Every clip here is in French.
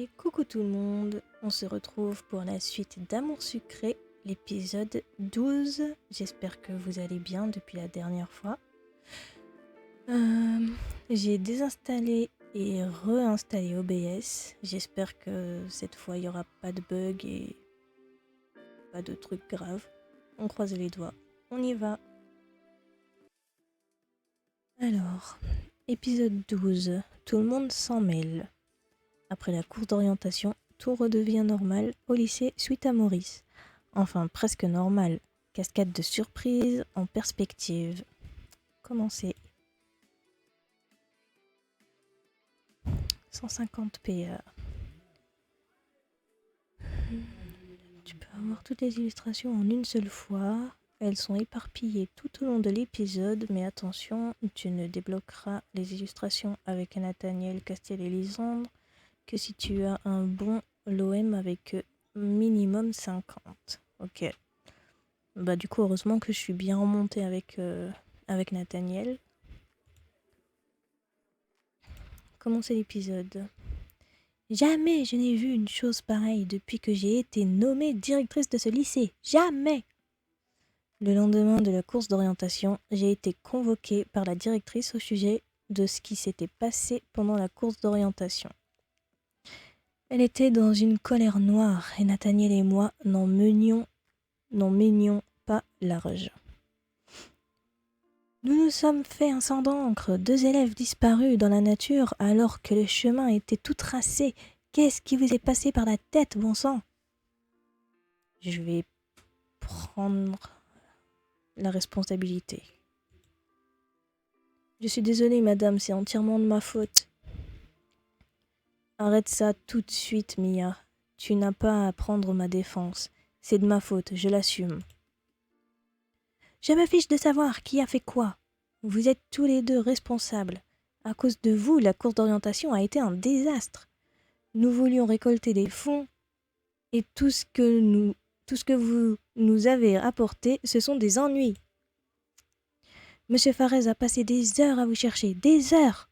Et coucou tout le monde, on se retrouve pour la suite d'Amour Sucré, l'épisode 12. J'espère que vous allez bien depuis la dernière fois. J'ai désinstallé et réinstallé OBS. J'espère que cette fois il n'y aura pas de bug et pas de trucs graves. On croise les doigts, on y va. Alors, épisode 12, tout le monde s'en mêle. Après la course d'orientation, tout redevient normal au lycée suite à Maurice. Enfin, presque normal. Cascade de surprises en perspective. Commencez. 150 PA. Tu peux avoir toutes les illustrations en une seule fois. Elles sont éparpillées tout au long de l'épisode, mais attention, tu ne débloqueras les illustrations avec Nathaniel, Castiel et Lisandre que si tu as un bon l'OM avec minimum 50. Ok. Bah du coup, heureusement que je suis bien remontée avec Nathaniel. Commencez l'épisode. Jamais je n'ai vu une chose pareille depuis que j'ai été nommée directrice de ce lycée. Jamais! Le lendemain de la course d'orientation, j'ai été convoquée par la directrice au sujet de ce qui s'était passé pendant la course d'orientation. Elle était dans une colère noire et Nathaniel et moi n'en menions pas large. Nous nous sommes fait un sang d'encre, 2 élèves disparus dans la nature alors que le chemin était tout tracé. Qu'est-ce qui vous est passé par la tête, bon sang? Je vais prendre la responsabilité. Je suis désolée, madame, c'est entièrement de ma faute. Arrête ça tout de suite, Mia. Tu n'as pas à prendre ma défense. C'est de ma faute, je l'assume. Je me fiche de savoir qui a fait quoi. Vous êtes tous les deux responsables. À cause de vous, la course d'orientation a été un désastre. Nous voulions récolter des fonds et tout ce que vous nous avez apporté, ce sont des ennuis. Monsieur Farès a passé des heures à vous chercher, des heures.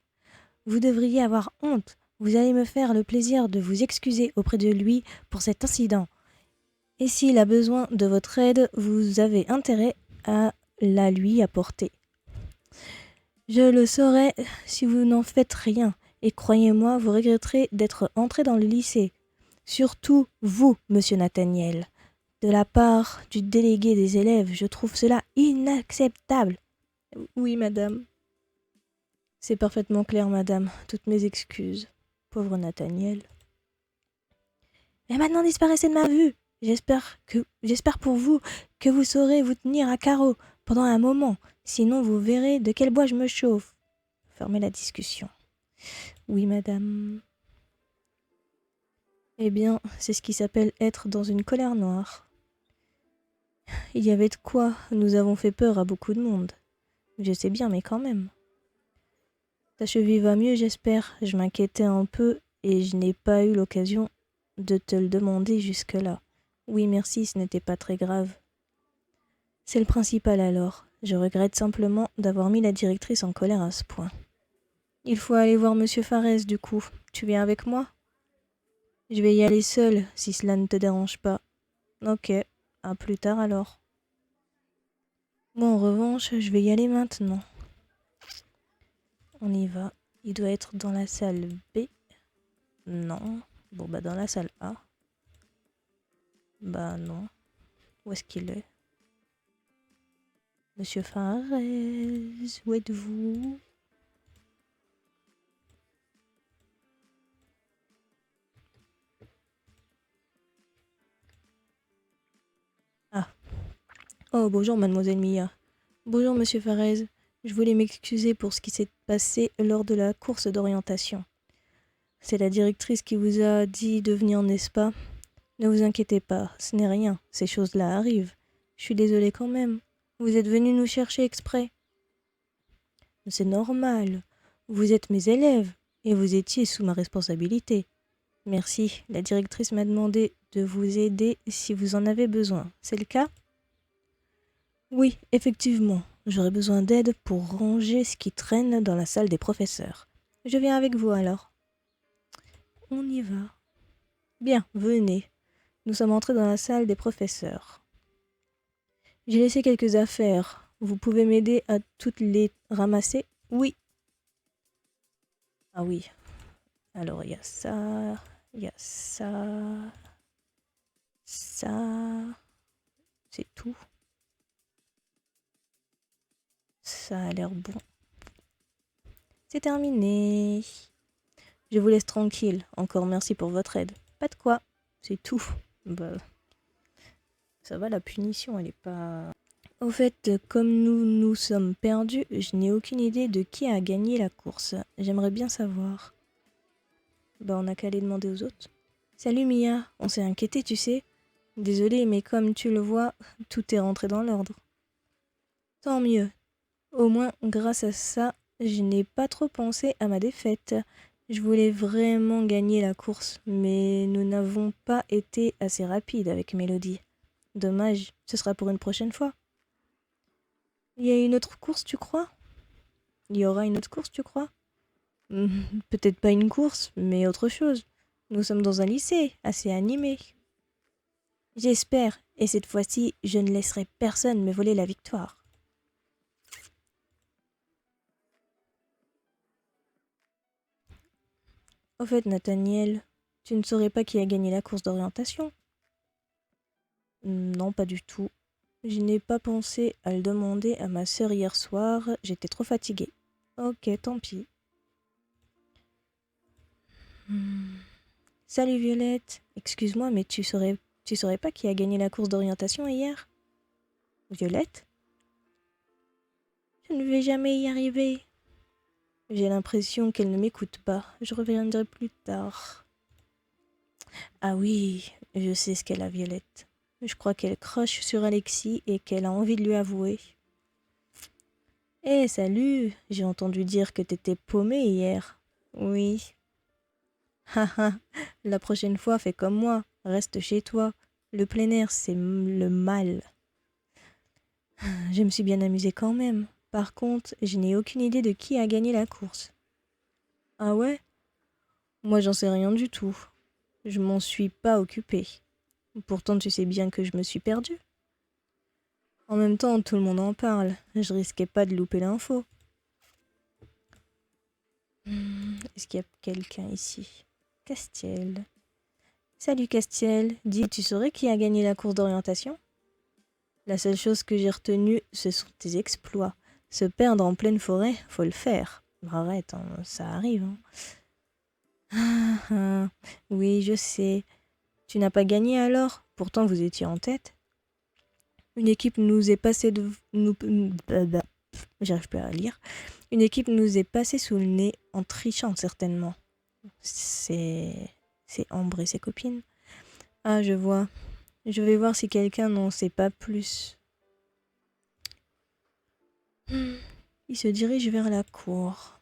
Vous devriez avoir honte. Vous allez me faire le plaisir de vous excuser auprès de lui pour cet incident. Et s'il a besoin de votre aide, vous avez intérêt à la lui apporter. Je le saurai si vous n'en faites rien, et croyez-moi, vous regretterez d'être entré dans le lycée. Surtout vous, monsieur Nathaniel. De la part du délégué des élèves, je trouve cela inacceptable. Oui, madame. C'est parfaitement clair, madame. Toutes mes excuses. Pauvre Nathaniel. Et maintenant disparaissez de ma vue. J'espère pour vous que vous saurez vous tenir à carreau pendant un moment. Sinon, vous verrez de quel bois je me chauffe. Fermez la discussion. Oui, madame. Eh bien, c'est ce qui s'appelle être dans une colère noire. Il y avait de quoi, nous avons fait peur à beaucoup de monde. Je sais bien, mais quand même. Ta cheville va mieux, j'espère. Je m'inquiétais un peu et je n'ai pas eu l'occasion de te le demander jusque-là. Oui, merci, ce n'était pas très grave. C'est le principal alors. Je regrette simplement d'avoir mis la directrice en colère à ce point. Il faut aller voir monsieur Farès, du coup. Tu viens avec moi? Je vais y aller seule, si cela ne te dérange pas. Ok, à plus tard alors. Moi, en revanche, je vais y aller maintenant. On y va. Il doit être dans la salle B. Non. Bon, bah dans la salle A. Bah non. Où est-ce qu'il est? Monsieur Farès, où êtes-vous? Ah. Oh, bonjour, mademoiselle Mia. Bonjour, monsieur Farès. Je voulais m'excuser pour ce qui s'est passé lors de la course d'orientation. C'est la directrice qui vous a dit de venir, n'est-ce pas? Ne vous inquiétez pas, ce n'est rien. Ces choses-là arrivent. Je suis désolée quand même. Vous êtes venu nous chercher exprès. C'est normal. Vous êtes mes élèves et vous étiez sous ma responsabilité. Merci. La directrice m'a demandé de vous aider si vous en avez besoin. C'est le cas? Oui, effectivement. J'aurais besoin d'aide pour ranger ce qui traîne dans la salle des professeurs. Je viens avec vous alors. On y va. Bien, venez. Nous sommes entrés dans la salle des professeurs. J'ai laissé quelques affaires. Vous pouvez m'aider à toutes les ramasser? Oui. Ah oui. Alors, il y a ça, il y a ça, ça. C'est tout. Ça a l'air bon. C'est terminé. Je vous laisse tranquille. Encore merci pour votre aide. Pas de quoi. C'est tout. Bah, ça va, la punition, elle est pas... Au fait, comme nous nous sommes perdus, je n'ai aucune idée de qui a gagné la course. J'aimerais bien savoir. Bah, on n'a qu'à aller demander aux autres. Salut Mia, on s'est inquiété, tu sais. Désolée, mais comme tu le vois, tout est rentré dans l'ordre. Tant mieux. Au moins, grâce à ça, je n'ai pas trop pensé à ma défaite. Je voulais vraiment gagner la course, mais nous n'avons pas été assez rapides avec Mélodie. Dommage, ce sera pour une prochaine fois. Il y a une autre course, tu crois? Il y aura une autre course, tu crois? Peut-être pas une course, mais autre chose. Nous sommes dans un lycée, assez animé. J'espère, et cette fois-ci, je ne laisserai personne me voler la victoire. Au fait, Nathaniel, tu ne saurais pas qui a gagné la course d'orientation? Non, pas du tout. Je n'ai pas pensé à le demander à ma sœur hier soir, j'étais trop fatiguée. Ok, tant pis. Salut Violette, excuse-moi, mais tu saurais pas qui a gagné la course d'orientation hier? Violette? Je ne vais jamais y arriver. J'ai l'impression qu'elle ne m'écoute pas. Je reviendrai plus tard. Ah oui, je sais ce qu'elle a, Violette. Je crois qu'elle croche sur Alexis et qu'elle a envie de lui avouer. Eh, salut! J'ai entendu dire que t'étais paumée hier. Oui. Haha, la prochaine fois, fais comme moi. Reste chez toi. Le plein air, c'est le mal. Je me suis bien amusée quand même. Par contre, je n'ai aucune idée de qui a gagné la course. Ah ouais? Moi, j'en sais rien du tout. Je m'en suis pas occupée. Pourtant, tu sais bien que je me suis perdue. En même temps, tout le monde en parle. Je risquais pas de louper l'info. Est-ce qu'il y a quelqu'un ici? Castiel. Salut Castiel. Dis, tu saurais qui a gagné la course d'orientation? La seule chose que j'ai retenue, ce sont tes exploits. Se perdre en pleine forêt, faut le faire. Arrête, hein, ça arrive. Hein. Oui, je sais. Tu n'as pas gagné alors? Pourtant, vous étiez en tête. Une équipe nous est passée de... J'arrive plus à lire. Une équipe nous est passée sous le nez en trichant, certainement. C'est Ambre et ses copines. Ah, je vois. Je vais voir si quelqu'un n'en sait pas plus. Il se dirige vers la cour.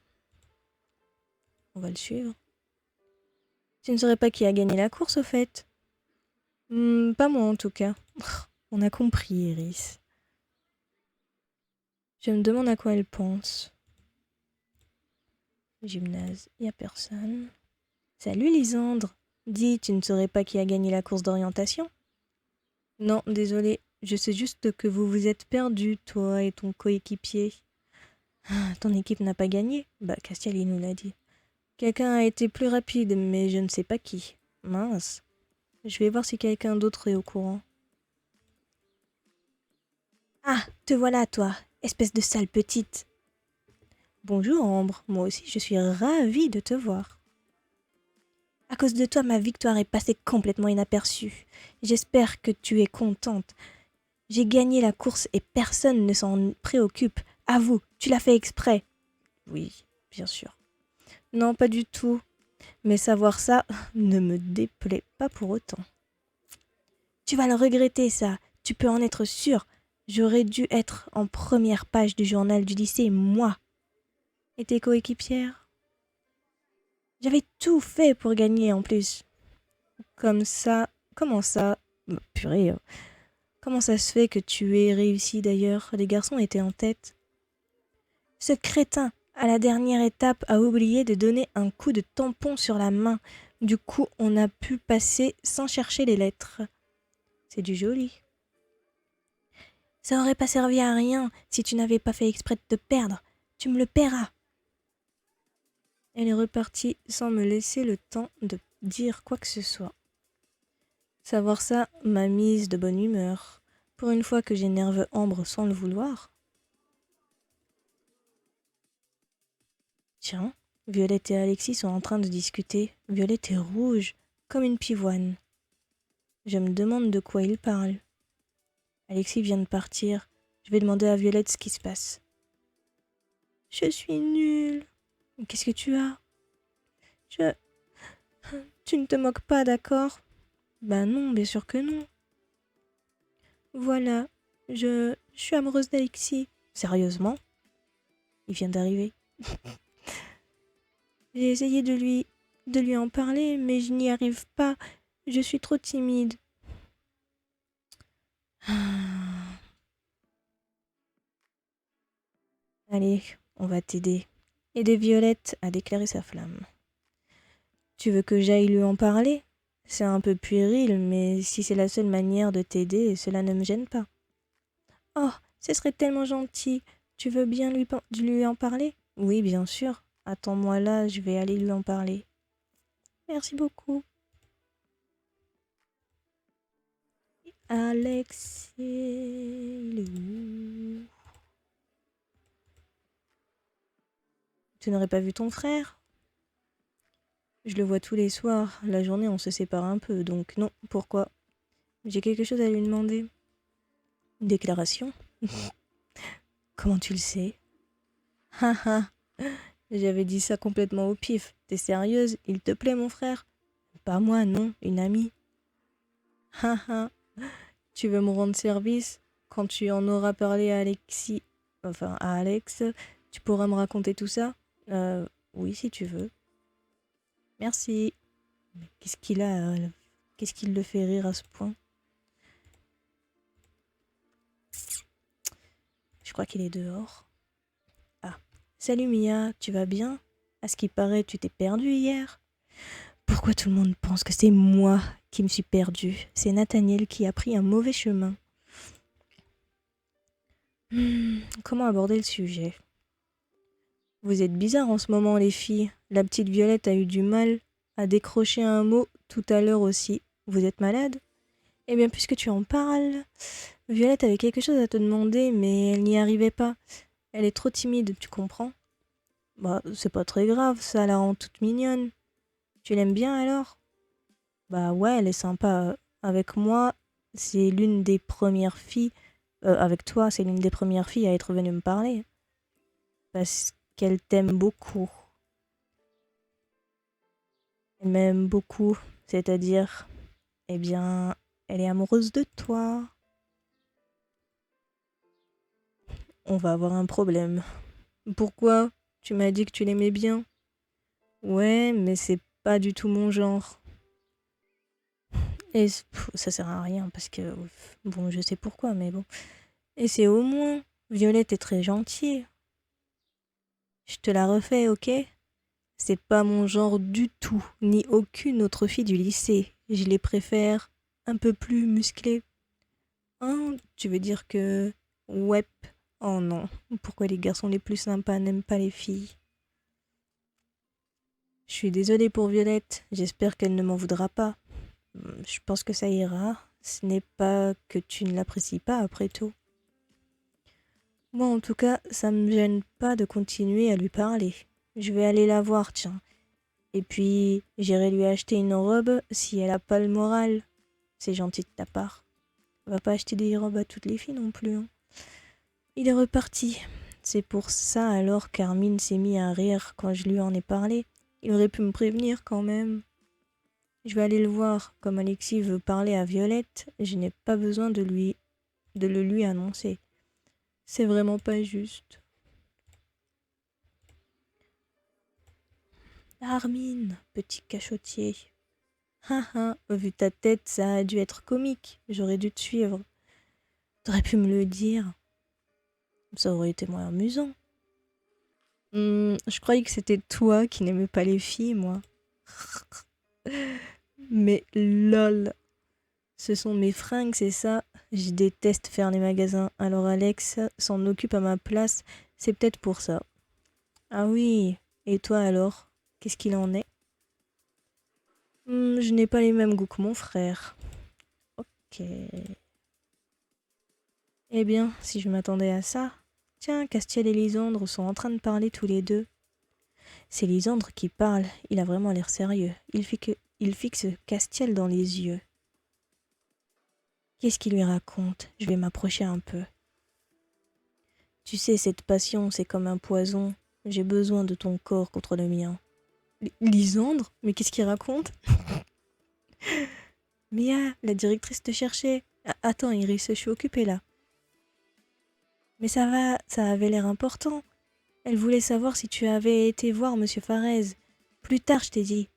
On va le suivre. Tu ne saurais pas qui a gagné la course, au fait? Pas moi, en tout cas. On a compris, Iris. Je me demande à quoi elle pense. Gymnase, y a personne. Salut, Lisandre. Dis, tu ne saurais pas qui a gagné la course d'orientation? Non, désolé. Je sais juste que vous vous êtes perdus, toi et ton coéquipier. Ah, ton équipe n'a pas gagné? Bah, Castiel, il nous l'a dit. Quelqu'un a été plus rapide, mais je ne sais pas qui. Mince. Je vais voir si quelqu'un d'autre est au courant. Ah, te voilà, toi, espèce de sale petite. Bonjour, Ambre. Moi aussi, je suis ravie de te voir. À cause de toi, ma victoire est passée complètement inaperçue. J'espère que tu es contente. J'ai gagné la course et personne ne s'en préoccupe. Avoue, tu l'as fait exprès. Oui, bien sûr. Non, pas du tout. Mais savoir ça ne me déplaît pas pour autant. Tu vas le regretter, ça. Tu peux en être sûr. J'aurais dû être en première page du journal du lycée, moi. Et tes coéquipières? J'avais tout fait pour gagner en plus. Comme ça... Comment ça? Purée. Comment ça se fait que tu aies réussi d'ailleurs? Les garçons étaient en tête. Ce crétin, à la dernière étape, a oublié de donner un coup de tampon sur la main. Du coup, on a pu passer sans chercher les lettres. C'est du joli. Ça aurait pas servi à rien si tu n'avais pas fait exprès de te perdre. Tu me le paieras. Elle est repartie sans me laisser le temps de dire quoi que ce soit. Savoir ça m'a mise de bonne humeur. Pour une fois que j'énerve Ambre sans le vouloir. Tiens, Violette et Alexis sont en train de discuter. Violette est rouge, comme une pivoine. Je me demande de quoi ils parlent. Alexis vient de partir. Je vais demander à Violette ce qui se passe. Je suis nulle. Qu'est-ce que tu as? Tu ne te moques pas, d'accord? Ben non, bien sûr que non. Voilà, je suis amoureuse d'Alexis. Sérieusement? Il vient d'arriver. J'ai essayé de lui en parler, mais je n'y arrive pas. Je suis trop timide. Allez, on va t'aider. Aider Violette à déclarer sa flamme. Tu veux que j'aille lui en parler? C'est un peu puéril, mais si c'est la seule manière de t'aider, cela ne me gêne pas. Oh, ce serait tellement gentil. Tu veux bien lui en parler? Oui, bien sûr. Attends-moi là, je vais aller lui en parler. Merci beaucoup. Alexis, il est où? Tu n'aurais pas vu ton frère? Je le vois tous les soirs. La journée, on se sépare un peu, donc non. Pourquoi? J'ai quelque chose à lui demander. Une déclaration? Comment tu le sais? Haha, j'avais dit ça complètement au pif. T'es sérieuse? Il te plaît, mon frère? Pas moi, non, une amie. Haha, tu veux me rendre service? Quand tu en auras parlé à Alexis, enfin à Alex, tu pourras me raconter tout ça? Oui, si tu veux. Merci. Qu'est-ce qu'il a? Qu'est-ce qui le fait rire à ce point? Je crois qu'il est dehors. Ah. Salut Mia, tu vas bien? À ce qui paraît, tu t'es perdue hier. Pourquoi tout le monde pense que c'est moi qui me suis perdue? C'est Nathaniel qui a pris un mauvais chemin. Comment aborder le sujet? Vous êtes bizarres en ce moment, les filles. La petite Violette a eu du mal à décrocher un mot tout à l'heure aussi. Vous êtes malade? Eh bien, puisque tu en parles, Violette avait quelque chose à te demander, mais elle n'y arrivait pas. Elle est trop timide, tu comprends? Bah, c'est pas très grave, ça la rend toute mignonne. Tu l'aimes bien alors? Bah ouais, elle est sympa. Avec moi, c'est l'une des premières filles. Avec toi, c'est l'une des premières filles à être venue me parler. Parce qu'elle t'aime beaucoup. Elle m'aime beaucoup. C'est-à-dire, eh bien, elle est amoureuse de toi. On va avoir un problème. Pourquoi? Tu m'as dit que tu l'aimais bien. Ouais, mais c'est pas du tout mon genre. Et ça sert à rien parce que, bon, je sais pourquoi, mais bon. Et c'est au moins, Violette est très gentille. Je te la refais, ok? C'est pas mon genre du tout, ni aucune autre fille du lycée. Je les préfère un peu plus musclées. Hein? Tu veux dire que... Ouais. Oh non. Pourquoi les garçons les plus sympas n'aiment pas les filles? Je suis désolée pour Violette. J'espère qu'elle ne m'en voudra pas. Je pense que ça ira. Ce n'est pas que tu ne l'apprécies pas, après tout. Moi, en tout cas, ça me gêne pas de continuer à lui parler. Je vais aller la voir, tiens. Et puis, j'irai lui acheter une robe si elle a pas le moral. C'est gentil de ta part. Va pas acheter des robes à toutes les filles non plus, hein. Il est reparti. C'est pour ça alors qu'Armin s'est mis à rire quand je lui en ai parlé. Il aurait pu me prévenir quand même. Je vais aller le voir. Comme Alexis veut parler à Violette, je n'ai pas besoin de le lui annoncer. C'est vraiment pas juste. Armin, petit cachotier. Haha, vu ta tête, ça a dû être comique. J'aurais dû te suivre. T'aurais pu me le dire. Ça aurait été moins amusant. Je croyais que c'était toi qui n'aimais pas les filles, moi. Mais lol. Ce sont mes fringues, c'est ça? Je déteste faire les magasins. Alors Alex s'en occupe à ma place. C'est peut-être pour ça. Ah oui. Et toi alors? Qu'est-ce qu'il en est? Je n'ai pas les mêmes goûts que mon frère. Ok. Eh bien, si je m'attendais à ça. Tiens, Castiel et Lysandre sont en train de parler tous les deux. C'est Lysandre qui parle. Il a vraiment l'air sérieux. Il fixe Castiel dans les yeux. Qu'est-ce qu'il lui raconte? Je vais m'approcher un peu. Tu sais, cette passion, c'est comme un poison. J'ai besoin de ton corps contre le mien. Lysandre? Mais qu'est-ce qu'il raconte? Mia, la directrice te cherchait. Attends, Iris, je suis occupée là. Mais ça va, ça avait l'air important. Elle voulait savoir si tu avais été voir Monsieur Farez. Plus tard, je t'ai dit.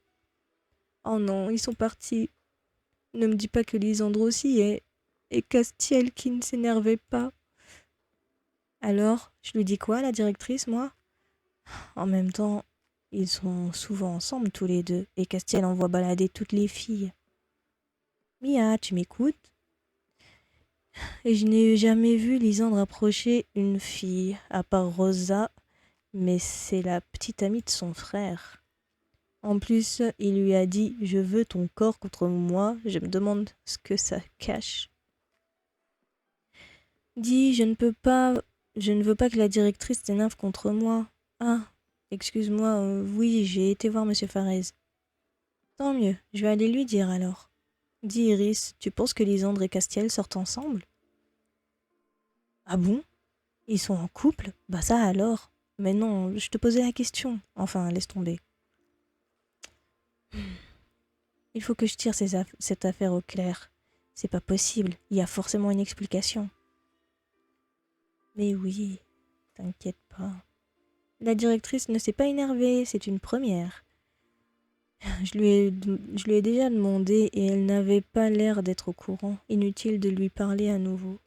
Oh non, ils sont partis. Ne me dis pas que Lysandre aussi et Castiel qui ne s'énervait pas. Alors, je lui dis quoi, la directrice, moi? En même temps, ils sont souvent ensemble tous les deux, et Castiel envoie balader toutes les filles. Mia, tu m'écoutes? Et je n'ai jamais vu Lysandre approcher une fille, à part Rosa, mais c'est la petite amie de son frère. En plus, il lui a dit « Je veux ton corps contre moi », je me demande ce que ça cache. Dis, je ne veux pas que la directrice s'énerve contre moi. Ah, excuse-moi, oui, j'ai été voir Monsieur Farez. Tant mieux, je vais aller lui dire alors. Dis Iris, tu penses que Lysandre et Castiel sortent ensemble? Ah bon? Ils sont en couple? Bah ça alors. Mais non, je te posais la question. Enfin, laisse tomber. Il faut que je tire cette affaire au clair. C'est pas possible, il y a forcément une explication. Mais oui, t'inquiète pas. La directrice ne s'est pas énervée, c'est une première. Je lui ai déjà demandé et elle n'avait pas l'air d'être au courant. Inutile de lui parler à nouveau.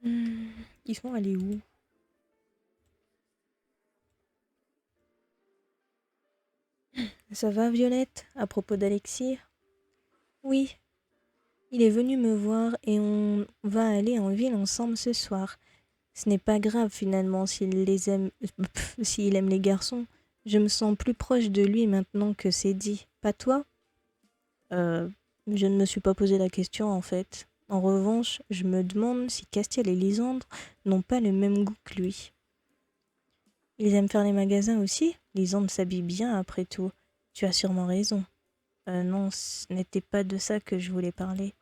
Hmm, Ils sont allés où? Ça va, Violette, à propos d'Alexis? Oui, il est venu me voir et on va aller en ville ensemble ce soir. Ce n'est pas grave finalement s'il aime les garçons. Je me sens plus proche de lui maintenant que c'est dit. Pas toi? Euh, je ne me suis pas posé la question en fait. En revanche, je me demande si Castiel et Lysandre n'ont pas le même goût que lui. Ils aiment faire les magasins aussi? Lysandre s'habille bien après tout. Tu as sûrement raison. Non, ce n'était pas de ça que je voulais parler.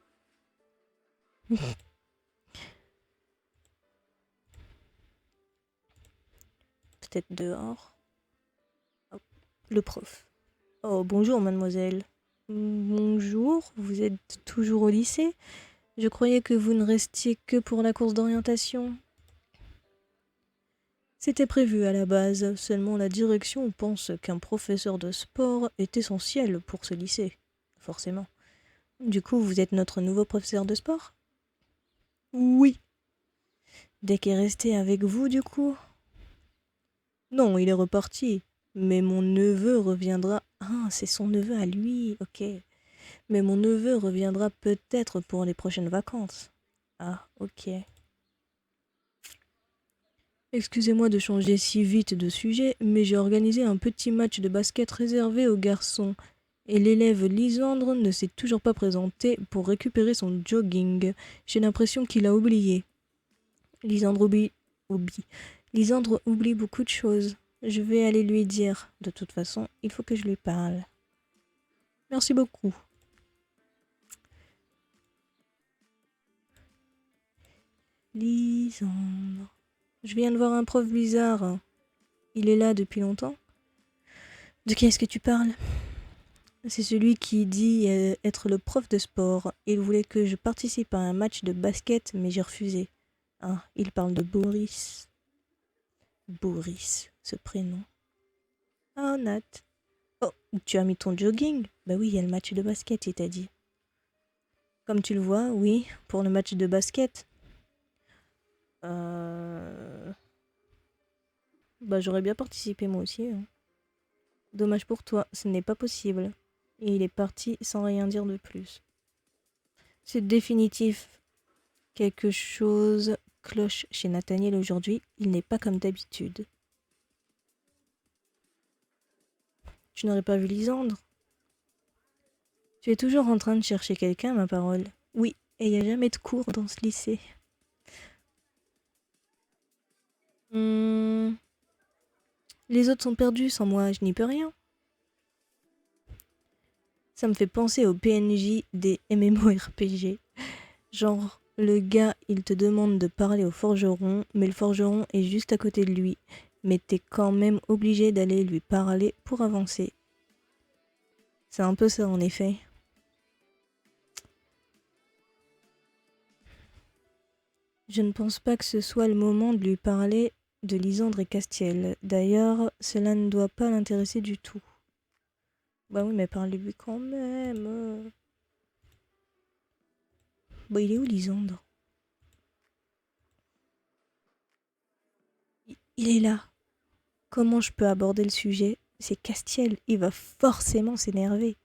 Peut-être dehors. Oh, le prof. Oh, bonjour, mademoiselle. Bonjour, vous êtes toujours au lycée? Je croyais que vous ne restiez que pour la course d'orientation. C'était prévu à la base, seulement la direction pense qu'un professeur de sport est essentiel pour ce lycée. Forcément. Du coup, vous êtes notre nouveau professeur de sport? Oui. Deck est resté avec vous, du coup? Non, il est reparti. Mais mon neveu reviendra. Ah, c'est son neveu à lui, ok. Mais mon neveu reviendra peut-être pour les prochaines vacances. Ah, ok. Excusez-moi de changer si vite de sujet, mais j'ai organisé un petit match de basket réservé aux garçons. Et l'élève Lysandre ne s'est toujours pas présenté pour récupérer son jogging. J'ai l'impression qu'il a oublié. Lysandre oublie. Lysandre oublie beaucoup de choses. Je vais aller lui dire. De toute façon, il faut que je lui parle. Merci beaucoup. Lysandre. Je viens de voir un prof bizarre. Il est là depuis longtemps? De qui est-ce que tu parles? C'est celui qui dit être le prof de sport. Il voulait que je participe à un match de basket, mais j'ai refusé. Ah, il parle de Boris. Boris, ce prénom. Ah, Nat. Oh, tu as mis ton jogging? Bah oui, il y a le match de basket, il t'a dit. Comme tu le vois, oui, pour le match de basket. Bah, j'aurais bien participé moi aussi, hein. Dommage pour toi, ce n'est pas possible. Et il est parti sans rien dire de plus. C'est définitif. Quelque chose cloche chez Nathaniel aujourd'hui. Il n'est pas comme d'habitude. Tu n'aurais pas vu Lisandre? Tu es toujours en train de chercher quelqu'un, ma parole. Oui, et il n'y a jamais de cours dans ce lycée. Hmm, les autres sont perdus, sans moi, je n'y peux rien. Ça me fait penser aux PNJ des MMORPG. Genre, le gars, il te demande de parler au forgeron, mais le forgeron est juste à côté de lui. Mais t'es quand même obligé d'aller lui parler pour avancer. C'est un peu ça, en effet. Je ne pense pas que ce soit le moment de lui parler de Lysandre et Castiel. D'ailleurs, cela ne doit pas l'intéresser du tout. Bah oui, mais parlez-lui quand même. Bah, il est où Lysandre? Il est là. Comment je peux aborder le sujet? C'est Castiel, il va forcément s'énerver.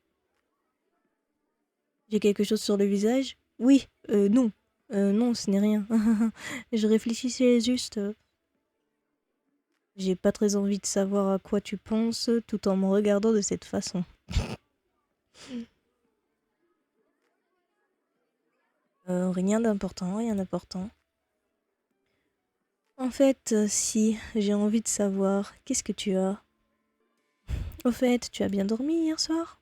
J'ai quelque chose sur le visage? Oui, non. Non, ce n'est rien. Je réfléchissais juste. J'ai pas très envie de savoir à quoi tu penses tout en me regardant de cette façon. Rien d'important, rien d'important. En fait, si, j'ai envie de savoir, qu'est-ce que tu as? Au fait, tu as bien dormi hier soir?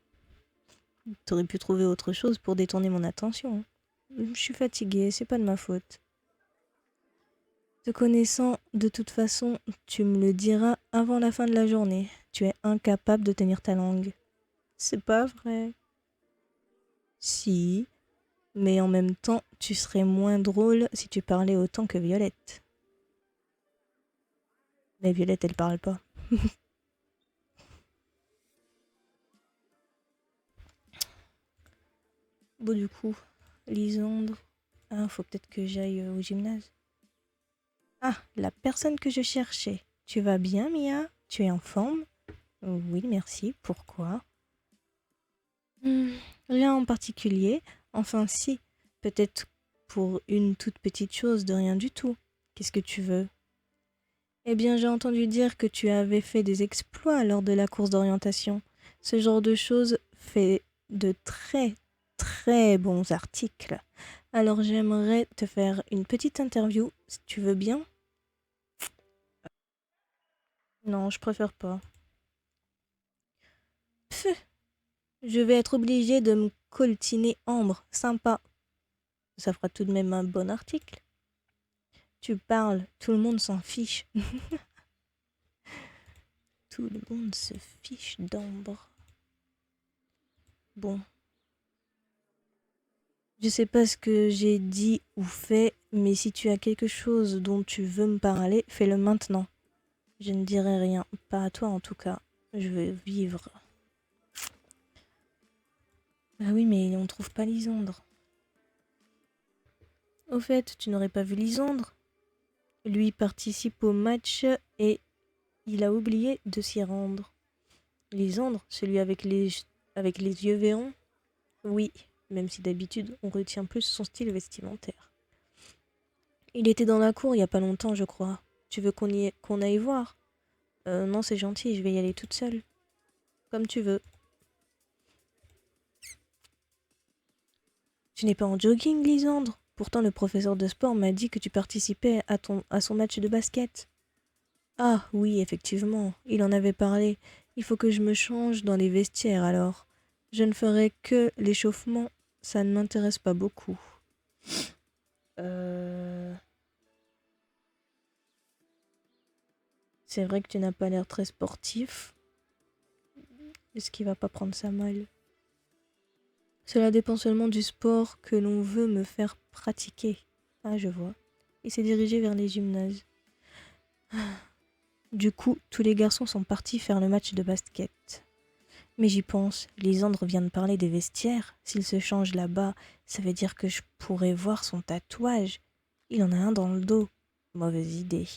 T'aurais pu trouver autre chose pour détourner mon attention. Je suis fatiguée, c'est pas de ma faute. Te connaissant, de toute façon, tu me le diras avant la fin de la journée. Tu es incapable de tenir ta langue. C'est pas vrai. Si, mais en même temps, tu serais moins drôle si tu parlais autant que Violette. Mais Violette, elle parle pas. Bon, du coup, Lisandre. Ah, faut peut-être que j'aille au gymnase. Ah, la personne que je cherchais. Tu vas bien, Mia? Tu es en forme? Oui, merci. Pourquoi? Hmm, rien en particulier. Enfin, si. Peut-être pour une toute petite chose de rien du tout. Qu'est-ce que tu veux? Eh bien, j'ai entendu dire que tu avais fait des exploits lors de la course d'orientation. Ce genre de choses fait de très, très bons articles. Alors, j'aimerais te faire une petite interview, si tu veux bien. Non, je préfère pas. Pfff, je vais être obligée de me coltiner Ambre. Sympa. Ça fera tout de même un bon article. Tu parles, tout le monde s'en fiche. Tout le monde se fiche d'Ambre. Bon. Je sais pas ce que j'ai dit ou fait, mais si tu as quelque chose dont tu veux me parler, fais-le maintenant. Je ne dirai rien, pas à toi en tout cas. Je veux vivre. Bah oui, mais on trouve pas Lisandre. Au fait, tu n'aurais pas vu Lisandre? Lui participe au match et il a oublié de s'y rendre. Lisandre, celui avec les yeux verrons? Oui, même si d'habitude on retient plus son style vestimentaire. Il était dans la cour il y a pas longtemps, je crois. Tu veux qu'on aille voir? Non, c'est gentil, je vais y aller toute seule. Comme tu veux. Tu n'es pas en jogging, Lisandre? Pourtant, le professeur de sport m'a dit que tu participais à son match de basket. Ah, oui, effectivement, il en avait parlé. Il faut que je me change dans les vestiaires alors. Je ne ferai que l'échauffement, ça ne m'intéresse pas beaucoup. Euh... C'est vrai que tu n'as pas l'air très sportif. Est-ce qu'il va pas prendre ça mal? Cela dépend seulement du sport que l'on veut me faire pratiquer. Ah, je vois. Il s'est dirigé vers les gymnases. Du coup, tous les garçons sont partis faire le match de basket. Mais j'y pense, Lisandre vient de parler des vestiaires. S'il se change là-bas, ça veut dire que je pourrais voir son tatouage. Il en a un dans le dos. Mauvaise idée.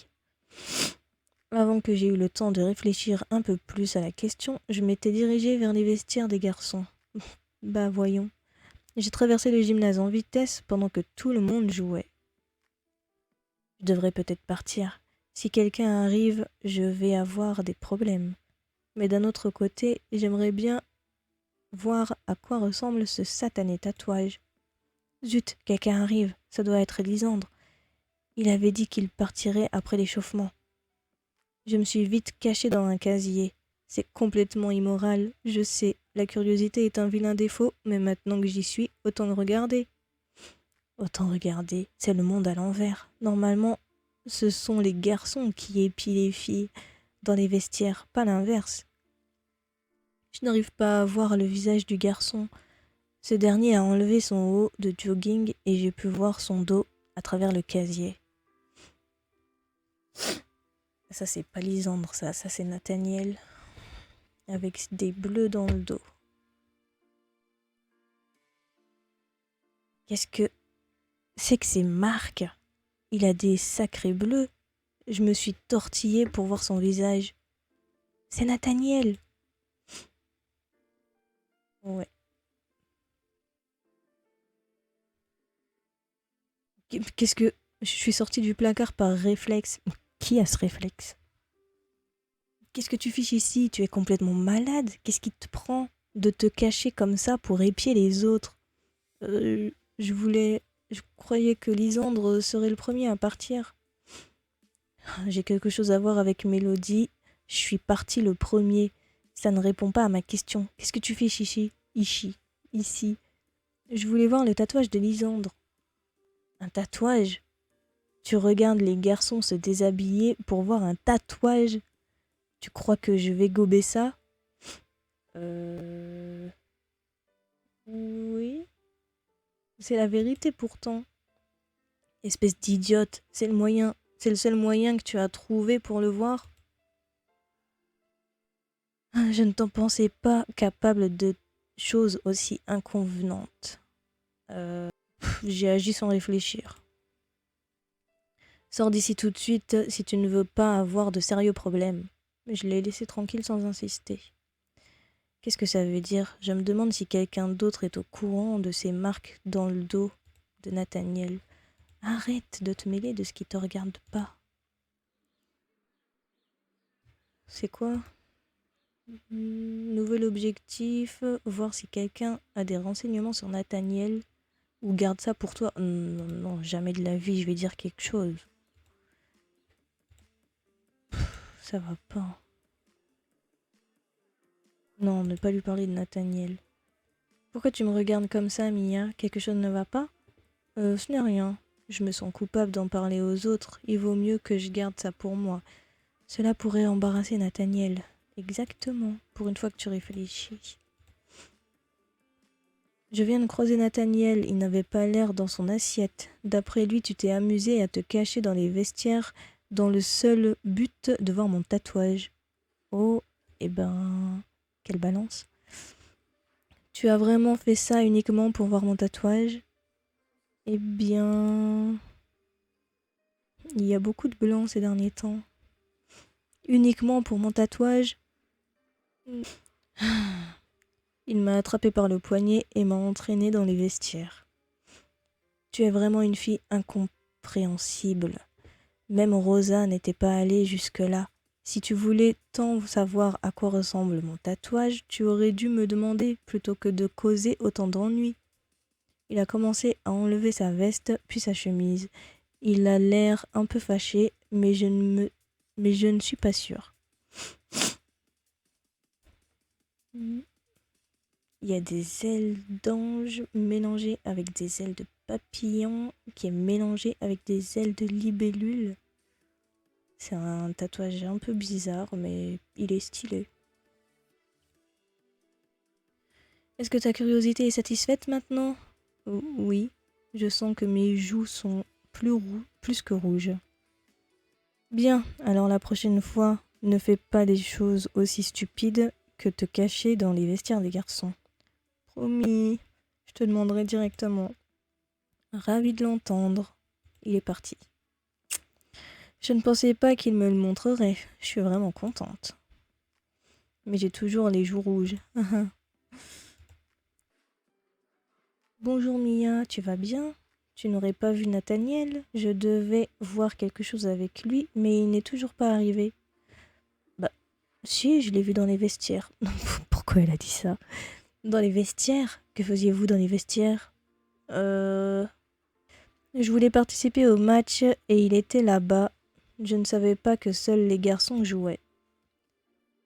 Avant que j'aie eu le temps de réfléchir un peu plus à la question, je m'étais dirigée vers les vestiaires des garçons. Bah voyons. J'ai traversé le gymnase en vitesse pendant que tout le monde jouait. Je devrais peut-être partir. Si quelqu'un arrive, je vais avoir des problèmes. Mais d'un autre côté, j'aimerais bien voir à quoi ressemble ce satané tatouage. Zut, quelqu'un arrive, ça doit être Lysandre. Il avait dit qu'il partirait après l'échauffement. Je me suis vite cachée dans un casier. C'est complètement immoral, je sais. La curiosité est un vilain défaut, mais maintenant que j'y suis, autant le regarder. Autant regarder, c'est le monde à l'envers. Normalement, ce sont les garçons qui épient les filles dans les vestiaires, pas l'inverse. Je n'arrive pas à voir le visage du garçon. Ce dernier a enlevé son haut de jogging et j'ai pu voir son dos à travers le casier. Ça, c'est pas Lysandre, ça c'est Nathaniel, avec des bleus dans le dos. Qu'est-ce que c'est que ces marques? Il a des sacrés bleus. Je me suis tortillée pour voir son visage. C'est Nathaniel. Ouais. Qu'est-ce que... Je suis sortie du placard par réflexe. Qui a ce réflexe? Qu'est-ce que tu fiches ici? Tu es complètement malade? Qu'est-ce qui te prend de te cacher comme ça pour épier les autres? Je voulais... Je croyais que Lysandre serait le premier à partir. J'ai quelque chose à voir avec Mélodie. Je suis partie le premier. Ça ne répond pas à ma question. Qu'est-ce que tu fais, Chichi? Ici. Je voulais voir le tatouage de Lysandre. Un tatouage? Tu regardes les garçons se déshabiller pour voir un tatouage? Tu crois que je vais gober ça? Oui. C'est la vérité pourtant. Espèce d'idiote. C'est le seul moyen que tu as trouvé pour le voir? Je ne t'en pensais pas capable de choses aussi inconvenantes. J'ai agi sans réfléchir. Sors d'ici tout de suite si tu ne veux pas avoir de sérieux problèmes. Mais je l'ai laissé tranquille sans insister. Qu'est-ce que ça veut dire? Je me demande si quelqu'un d'autre est au courant de ces marques dans le dos de Nathaniel. Arrête de te mêler de ce qui te regarde pas. C'est quoi? Nouvel objectif, voir si quelqu'un a des renseignements sur Nathaniel ou garde ça pour toi. Non, non, jamais de la vie, je vais dire quelque chose. Ça va pas. Non, ne pas lui parler de Nathaniel. Pourquoi tu me regardes comme ça, Mia? Quelque chose ne va pas? Ce n'est rien. Je me sens coupable d'en parler aux autres. Il vaut mieux que je garde ça pour moi. Cela pourrait embarrasser Nathaniel. Exactement, pour une fois que tu réfléchis. Je viens de croiser Nathaniel, il n'avait pas l'air dans son assiette. D'après lui, tu t'es amusé à te cacher dans les vestiaires dans le seul but de voir mon tatouage. Oh, eh ben... Quelle balance. Tu as vraiment fait ça uniquement pour voir mon tatouage? Eh bien... Il y a beaucoup de blanc ces derniers temps. Uniquement pour mon tatouage? Il m'a attrapé par le poignet et m'a entraîné dans les vestiaires. Tu es vraiment une fille incompréhensible. Même Rosa n'était pas allée jusque-là. Si tu voulais tant savoir à quoi ressemble mon tatouage, tu aurais dû me demander plutôt que de causer autant d'ennuis. Il a commencé à enlever sa veste puis sa chemise. Il a l'air un peu fâché, mais je ne suis pas sûre. Il y a des ailes d'ange mélangées avec des ailes de papillon qui est mélangé avec des ailes de libellule. C'est un tatouage un peu bizarre, mais il est stylé. Est-ce que ta curiosité est satisfaite maintenant? Oui, je sens que mes joues sont plus que rouges. Bien, alors la prochaine fois, ne fais pas des choses aussi stupides que te cacher dans les vestiaires des garçons. Promis, je te demanderai directement. Ravi de l'entendre. Il est parti. Je ne pensais pas qu'il me le montrerait. Je suis vraiment contente. Mais j'ai toujours les joues rouges. Bonjour Mia, tu vas bien? Tu n'aurais pas vu Nathaniel? Je devais voir quelque chose avec lui, mais il n'est toujours pas arrivé. Bah, si, je l'ai vu dans les vestiaires. Pourquoi elle a dit ça? Dans les vestiaires? Que faisiez-vous dans les vestiaires? Je voulais participer au match et il était là-bas. Je ne savais pas que seuls les garçons jouaient.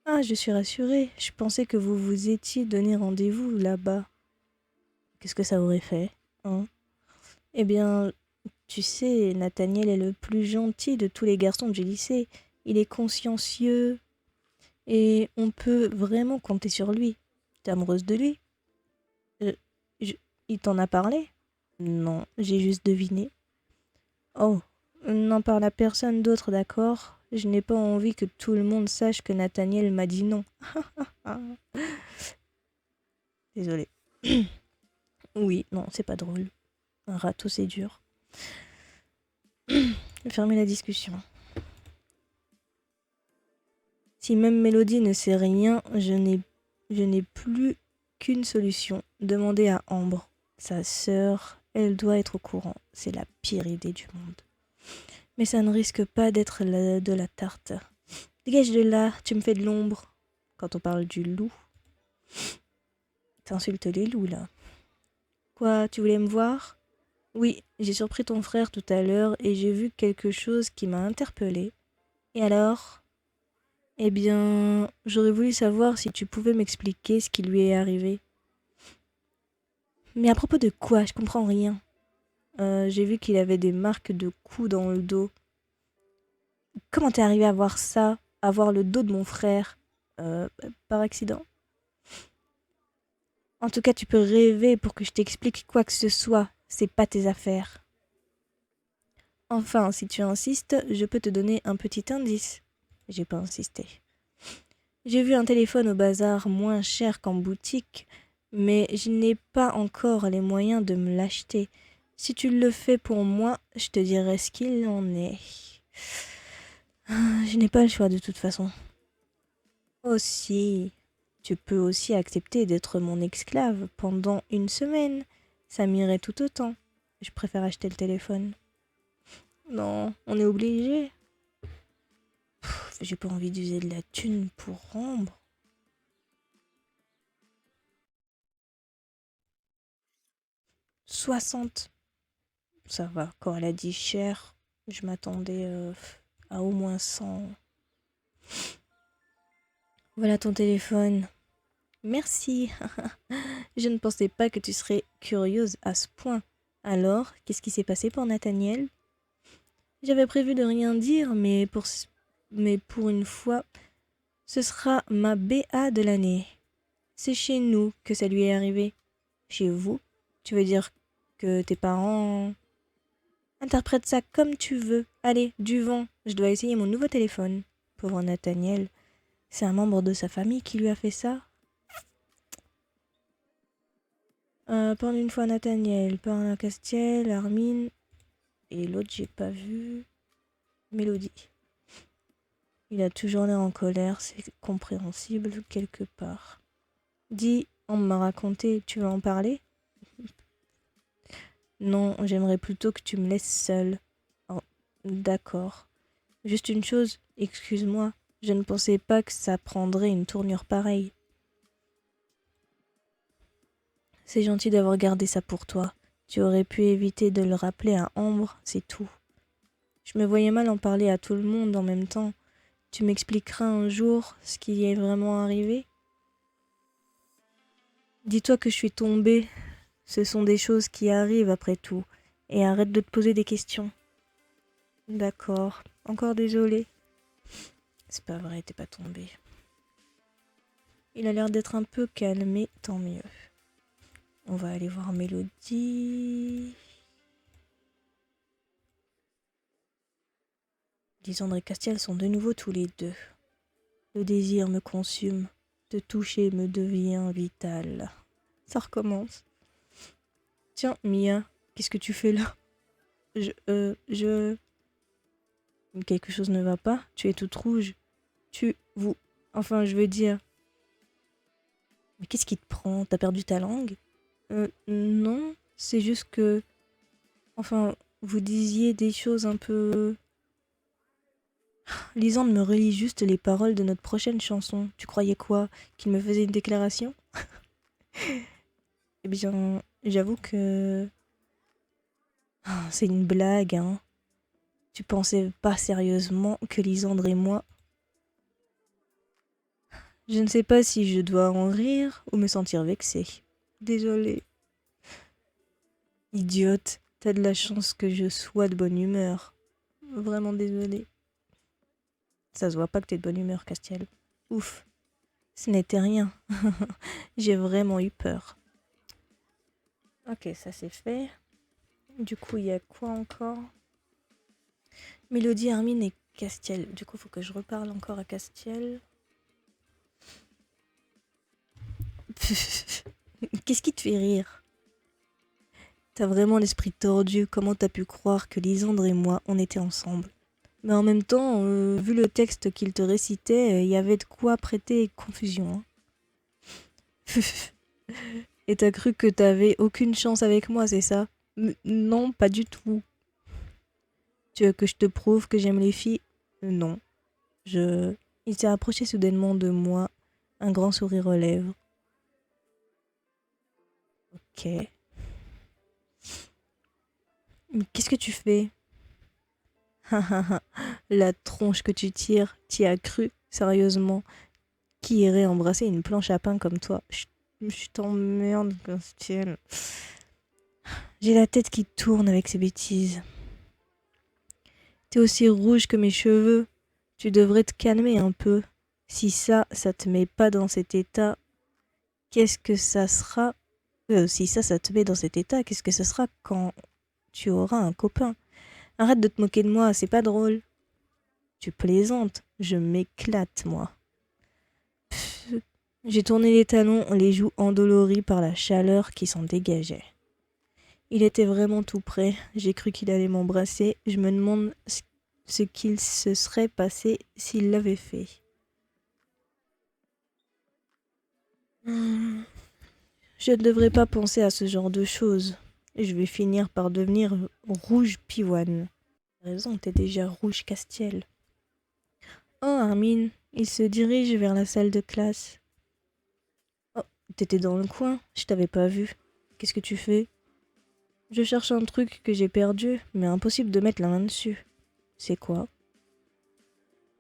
Ah, je suis rassurée. Je pensais que vous vous étiez donné rendez-vous là-bas. Qu'est-ce que ça aurait fait, hein? Eh bien, tu sais, Nathaniel est le plus gentil de tous les garçons du lycée. Il est consciencieux et on peut vraiment compter sur lui. T'es amoureuse de lui? Euh, je- Il t'en a parlé? Non, j'ai juste deviné. Oh, n'en parle à personne d'autre, d'accord? Je n'ai pas envie que tout le monde sache que Nathaniel m'a dit non. Ah, désolée. Oui, non, c'est pas drôle. Un râteau, c'est dur. Fermez la discussion. Si même Mélodie ne sait rien, je n'ai plus qu'une solution. Demander à Ambre, sa sœur, elle doit être au courant. C'est la pire idée du monde. Mais ça ne risque pas d'être de la tarte. Dégage de là, tu me fais de l'ombre. Quand on parle du loup, t'insultes les loups là. Quoi, tu voulais me voir? Oui, j'ai surpris ton frère tout à l'heure et j'ai vu quelque chose qui m'a interpellée. Et alors? Eh bien, j'aurais voulu savoir si tu pouvais m'expliquer ce qui lui est arrivé. Mais à propos de quoi? Je comprends rien. J'ai vu qu'il avait des marques de coups dans le dos. Comment t'es arrivé à voir ça? À voir le dos de mon frère? Par accident? En tout cas, tu peux rêver pour que je t'explique quoi que ce soit. C'est pas tes affaires. Enfin, si tu insistes, je peux te donner un petit indice. J'ai pas insisté. J'ai vu un téléphone au bazar moins cher qu'en boutique, mais je n'ai pas encore les moyens de me l'acheter. Si tu le fais pour moi, je te dirai ce qu'il en est. Je n'ai pas le choix de toute façon. Aussi, tu peux aussi accepter d'être mon esclave pendant une semaine. Ça m'irait tout autant. Je préfère acheter le téléphone. Non, on est obligé. J'ai pas envie d'user de la thune pour Ambre. 60. Ça va, quand elle a dit cher, je m'attendais à au moins 100. Voilà ton téléphone. Merci. Je ne pensais pas que tu serais curieuse à ce point. Alors, qu'est-ce qui s'est passé pour Nathaniel? J'avais prévu de rien dire, mais pour une fois, ce sera ma BA de l'année. C'est chez nous que ça lui est arrivé. Chez vous? Tu veux dire que tes parents... Interprète ça comme tu veux. Allez, du vent. Je dois essayer mon nouveau téléphone. Pauvre Nathaniel. C'est un membre de sa famille qui lui a fait ça? Parle une fois Nathaniel, parle à Castiel, Armine. Et l'autre, j'ai pas vu. Mélodie. Il a toujours l'air en colère, c'est compréhensible quelque part. Dis, on m'a raconté, tu veux en parler? Non, j'aimerais plutôt que tu me laisses seule. Oh, d'accord. Juste une chose, excuse-moi, je ne pensais pas que ça prendrait une tournure pareille. C'est gentil d'avoir gardé ça pour toi. Tu aurais pu éviter de le rappeler à Ambre, c'est tout. Je me voyais mal en parler à tout le monde en même temps. Tu m'expliqueras un jour ce qui est vraiment arrivé? Dis-toi que je suis tombée. Ce sont des choses qui arrivent après tout. Et arrête de te poser des questions. D'accord. Encore désolée. C'est pas vrai, t'es pas tombée. Il a l'air d'être un peu calmé, tant mieux. On va aller voir Mélodie. Lisandre et Castiel sont de nouveau tous les deux. Le désir me consume. Te toucher me devient vital. Ça recommence. Tiens, Mia, qu'est-ce que tu fais là? Je... Quelque chose ne va pas? Tu es toute rouge. Vous... Enfin, je veux dire... Mais qu'est-ce qui te prend? T'as perdu ta langue? Non, c'est juste que... Enfin, vous disiez des choses un peu... Lisande me relit juste les paroles de notre prochaine chanson. Tu croyais quoi? Qu'il me faisait une déclaration? Eh bien, j'avoue que... c'est une blague, hein. Tu pensais pas sérieusement que Lisandre et moi... Je ne sais pas si je dois en rire ou me sentir vexée. Désolée. Idiote, t'as de la chance que je sois de bonne humeur. Vraiment désolée. Ça se voit pas que t'es de bonne humeur, Castiel. Ouf, ce n'était rien. J'ai vraiment eu peur. Ok, ça c'est fait. Du coup, il y a quoi encore? Mélodie, Hermine et Castiel. Du coup, faut que je reparle encore à Castiel. Qu'est-ce qui te fait rire? T'as vraiment l'esprit tordu. Comment t'as pu croire que Lisandre et moi, on était ensemble? Mais en même temps, vu le texte qu'il te récitait, il y avait de quoi prêter confusion. Hein. Et t'as cru que t'avais aucune chance avec moi, c'est ça? Non, pas du tout. Tu veux que je te prouve que j'aime les filles? Non. Il s'est approché soudainement de moi, un grand sourire aux lèvres. Ok. Mais qu'est-ce que tu fais? La tronche que tu tires, t'y as cru? Sérieusement? Qui irait embrasser une planche à pain comme toi? Je t'emmerde, Castiel. J'ai la tête qui tourne avec ces bêtises. T'es aussi rouge que mes cheveux. Tu devrais te calmer un peu. Si ça te met pas dans cet état, qu'est-ce que ça sera? Si ça te met dans cet état, qu'est-ce que ça sera quand tu auras un copain? Arrête de te moquer de moi, c'est pas drôle. Tu plaisantes, je m'éclate, moi. Pff, j'ai tourné les talons, les joues endolories par la chaleur qui s'en dégageait. Il était vraiment tout près, j'ai cru qu'il allait m'embrasser, je me demande ce qu'il se serait passé s'il l'avait fait. Je ne devrais pas penser à ce genre de choses. Je vais finir par devenir rouge pivoine. T'as raison, t'es déjà rouge Castiel. Oh, Armin, il se dirige vers la salle de classe. Oh, t'étais dans le coin, je t'avais pas vu. Qu'est-ce que tu fais? Je cherche un truc que j'ai perdu, mais impossible de mettre la main dessus. C'est quoi?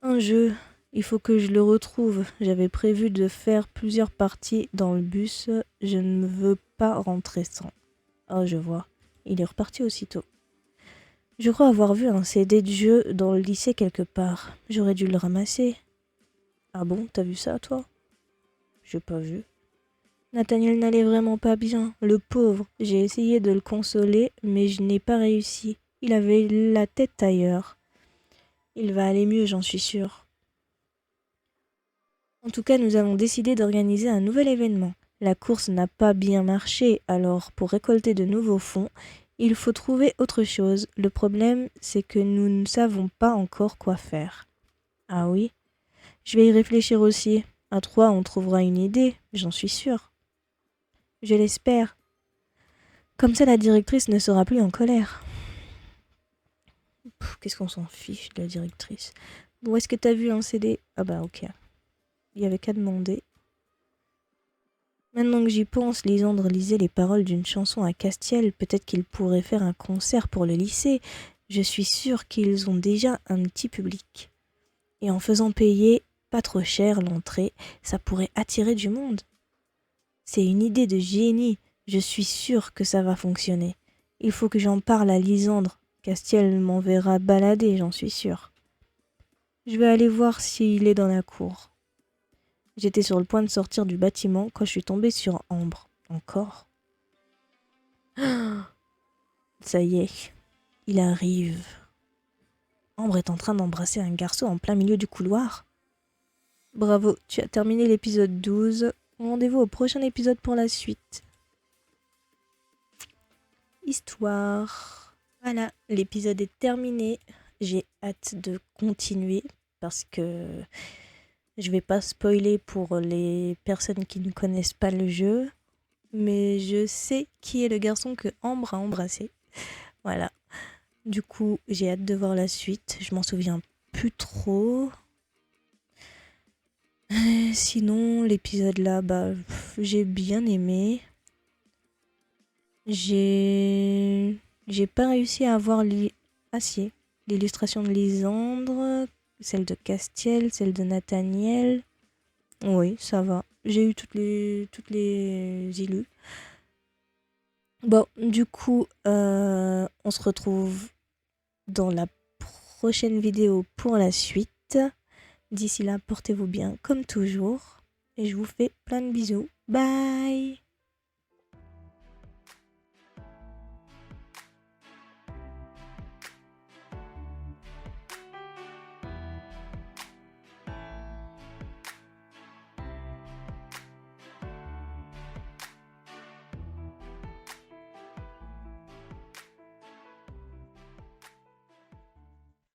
Un jeu. Il faut que je le retrouve. J'avais prévu de faire plusieurs parties dans le bus. Je ne veux pas rentrer sans. Oh, je vois. Il est reparti aussitôt. Je crois avoir vu un CD de jeu dans le lycée quelque part. J'aurais dû le ramasser. Ah bon, t'as vu ça, toi? J'ai pas vu. Nathaniel n'allait vraiment pas bien, le pauvre. J'ai essayé de le consoler, mais je n'ai pas réussi. Il avait la tête ailleurs. Il va aller mieux, j'en suis sûre. En tout cas, nous avons décidé d'organiser un nouvel événement. La course n'a pas bien marché, alors pour récolter de nouveaux fonds, il faut trouver autre chose. Le problème, c'est que nous ne savons pas encore quoi faire. Ah oui? Je vais y réfléchir aussi. À 3, on trouvera une idée, j'en suis sûre. Je l'espère. Comme ça, la directrice ne sera plus en colère. Qu'est-ce qu'on s'en fiche de la directrice? Bon, est-ce que t'as vu un CD? Ah bah ok. Il y avait qu'à demander. Maintenant que j'y pense, Lisandre lisait les paroles d'une chanson à Castiel. Peut-être qu'ils pourraient faire un concert pour le lycée. Je suis sûre qu'ils ont déjà un petit public. Et en faisant payer pas trop cher l'entrée, ça pourrait attirer du monde. C'est une idée de génie. Je suis sûre que ça va fonctionner. Il faut que j'en parle à Lisandre. Castiel m'enverra balader, j'en suis sûre. Je vais aller voir s'il est dans la cour. J'étais sur le point de sortir du bâtiment quand je suis tombée sur Ambre. Encore? Ça y est, il arrive. Ambre est en train d'embrasser un garçon en plein milieu du couloir. Bravo, tu as terminé l'épisode 12. Rendez-vous au prochain épisode pour la suite. Histoire. Voilà, l'épisode est terminé. J'ai hâte de continuer parce que je vais pas spoiler pour les personnes qui ne connaissent pas le jeu, mais je sais qui est le garçon que Ambre a embrassé. Voilà. Du coup, j'ai hâte de voir la suite. Je m'en souviens plus trop. Sinon, l'épisode là, j'ai bien aimé. J'ai pas réussi à avoir l'illustration de Lisandre, celle de Castiel, celle de Nathaniel. Oui, ça va. J'ai eu toutes les illus. Bon, du coup, on se retrouve dans la prochaine vidéo pour la suite. D'ici là, portez-vous bien comme toujours. Et je vous fais plein de bisous. Bye!